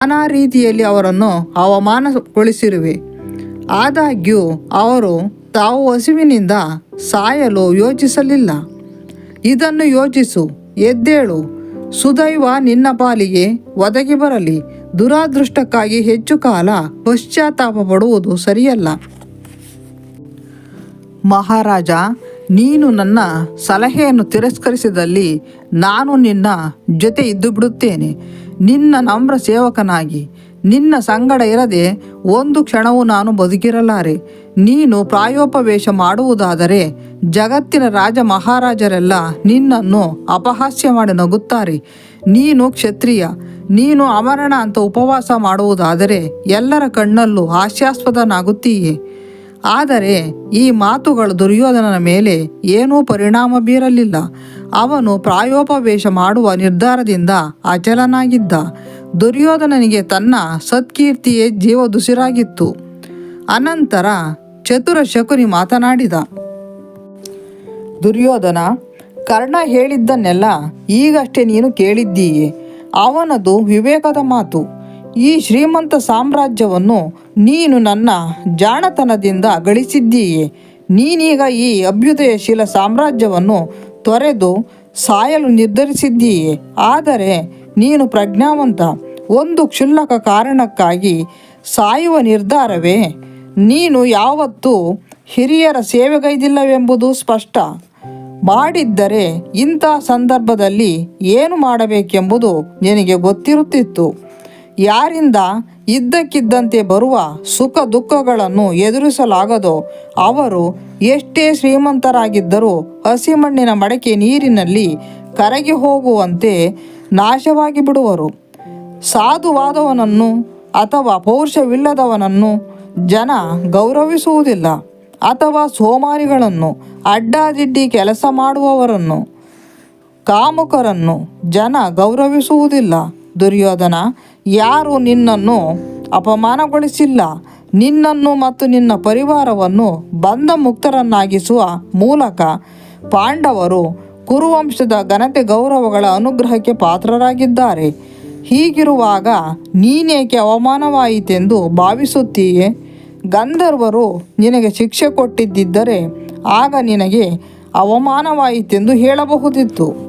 ನಾನಾ ರೀತಿಯಲ್ಲಿ ಅವರನ್ನು ಅವಮಾನಗೊಳಿಸಿರುವೆ. ಆದಾಗ್ಯೂ ಅವರು ತಾವು ಹಸಿವಿನಿಂದ ಸಾಯಲು ಯೋಚಿಸಲಿಲ್ಲ. ಇದನ್ನು ಯೋಚಿಸು, ಎದ್ದೇಳು, ಸುದೈವ ನಿನ್ನ ಪಾಲಿಗೆ ಒದಗಿ ಬರಲಿ. ದುರಾದೃಷ್ಟಕ್ಕಾಗಿ ಹೆಚ್ಚು ಕಾಲ ಪಶ್ಚಾತ್ತಾಪ ಪಡುವುದು ಸರಿಯಲ್ಲ. ಮಹಾರಾಜ, ನೀನು ನನ್ನ ಸಲಹೆಯನ್ನು ತಿರಸ್ಕರಿಸಿದಲ್ಲಿ ನಾನು ನಿನ್ನ ಜೊತೆ ಇದ್ದು ಬಿಡುತ್ತೇನೆ. ನಿನ್ನ ನಮ್ರ ಸೇವಕನಾಗಿ ನಿನ್ನ ಸಂಗಡ ಇರದೆ ಒಂದು ಕ್ಷಣವೂ ನಾನು ಬದುಕಿರಲಾರೆ. ನೀನು ಪ್ರಾಯೋಪವೇಶ ಮಾಡುವುದಾದರೆ ಜಗತ್ತಿನ ರಾಜ ಮಹಾರಾಜರೆಲ್ಲ ನಿನ್ನನ್ನು ಅಪಹಾಸ್ಯ ಮಾಡಿ ನಗುತ್ತಾರೆ. ನೀನು ಕ್ಷತ್ರಿಯ, ನೀನು ಅಮರಣ ಅಂತ ಉಪವಾಸ ಮಾಡುವುದಾದರೆ ಎಲ್ಲರ ಕಣ್ಣಲ್ಲೂ ಹಾಸ್ಯಾಸ್ಪದನಾಗುತ್ತೀಯೇ. ಆದರೆ ಈ ಮಾತುಗಳು ದುರ್ಯೋಧನನ ಮೇಲೆ ಏನೂ ಪರಿಣಾಮ ಬೀರಲಿಲ್ಲ. ಅವನು ಪ್ರಾಯೋಪವೇಶ ಮಾಡುವ ನಿರ್ಧಾರದಿಂದ ಅಚಲನಾಗಿದ್ದ. ದುರ್ಯೋಧನನಿಗೆ ತನ್ನ ಸತ್ಕೀರ್ತಿಯೇ ಜೀವದುಸಿರಾಗಿತ್ತು. ಅನಂತರ ಚತುರ ಶಕುನಿ ಮಾತನಾಡಿದ. ದುರ್ಯೋಧನ, ಕರ್ಣ ಹೇಳಿದ್ದನ್ನೆಲ್ಲ ಈಗಷ್ಟೇ ನೀನು ಕೇಳಿದ್ದೀಯೆ. ಅವನದು ವಿವೇಕದ ಮಾತು. ಈ ಶ್ರೀಮಂತ ಸಾಮ್ರಾಜ್ಯವನ್ನು ನೀನು ನನ್ನ ಜಾಣತನದಿಂದ ಗಳಿಸಿದ್ದೀಯೆ. ನೀನೀಗ ಈ ಅಭ್ಯುದಯಶೀಲ ಸಾಮ್ರಾಜ್ಯವನ್ನು ತೊರೆದು ಸಾಯಲು ನಿರ್ಧರಿಸಿದ್ದೀಯೆ. ಆದರೆ ನೀನು ಪ್ರಜ್ಞಾವಂತ. ಒಂದು ಕ್ಷುಲ್ಲಕ ಕಾರಣಕ್ಕಾಗಿ ಸಾಯುವ ನಿರ್ಧಾರವೇ? ನೀನು ಯಾವತ್ತೂ ಹಿರಿಯರ ಸೇವೆಗೈದಿಲ್ಲವೆಂಬುದು ಸ್ಪಷ್ಟ. ಮಾಡಿದ್ದರೆ ಇಂಥ ಸಂದರ್ಭದಲ್ಲಿ ಏನು ಮಾಡಬೇಕೆಂಬುದು ನಿನಗೆ ಗೊತ್ತಿರುತ್ತಿತ್ತು. ಯಾರಿಂದ ಇದ್ದಕ್ಕಿದ್ದಂತೆ ಬರುವ ಸುಖ ದುಃಖಗಳನ್ನು ಎದುರಿಸಲಾಗದೋ ಅವರು ಎಷ್ಟೇ ಶ್ರೀಮಂತರಾಗಿದ್ದರೂ ಹಸಿಮಣ್ಣಿನ ಮಡಕೆ ನೀರಿನಲ್ಲಿ ಕರಗಿ ಹೋಗುವಂತೆ ನಾಶವಾಗಿ ಬಿಡುವರು. ಸಾಧುವಾದವನನ್ನು ಅಥವಾ ಪೌರುಷವಿಲ್ಲದವನನ್ನು ಜನ ಗೌರವಿಸುವುದಿಲ್ಲ, ಅಥವಾ ಸೋಮಾರಿಗಳನ್ನು, ಅಡ್ಡಾದಿಡ್ಡಿ ಕೆಲಸ ಮಾಡುವವರನ್ನು, ಕಾಮುಕರನ್ನು ಜನ ಗೌರವಿಸುವುದಿಲ್ಲ. ದುರ್ಯೋಧನ, ಯಾರು ನಿನ್ನನ್ನು ಅಪಮಾನಗೊಳಿಸಿಲ್ಲ. ನಿನ್ನನ್ನು ಮತ್ತು ನಿನ್ನ ಪರಿವಾರವನ್ನು ಬಂಧ ಮುಕ್ತರನ್ನಾಗಿಸುವ ಮೂಲಕ ಪಾಂಡವರು ಕುರುವಂಶದ ಘನತೆ ಗೌರವಗಳ ಅನುಗ್ರಹಕ್ಕೆ ಪಾತ್ರರಾಗಿದ್ದಾರೆ. ಹೀಗಿರುವಾಗ ನೀನೇಕೆ ಅವಮಾನವಾಯಿತೆಂದು ಭಾವಿಸುತ್ತೀಯೆ? ಗಂಧರ್ವರು ನಿನಗೆ ಶಿಕ್ಷೆ ಕೊಟ್ಟಿದ್ದರೆ ಆಗ ನಿನಗೆ ಅವಮಾನವಾಯಿತೆಂದು ಹೇಳಬಹುದಿತ್ತು.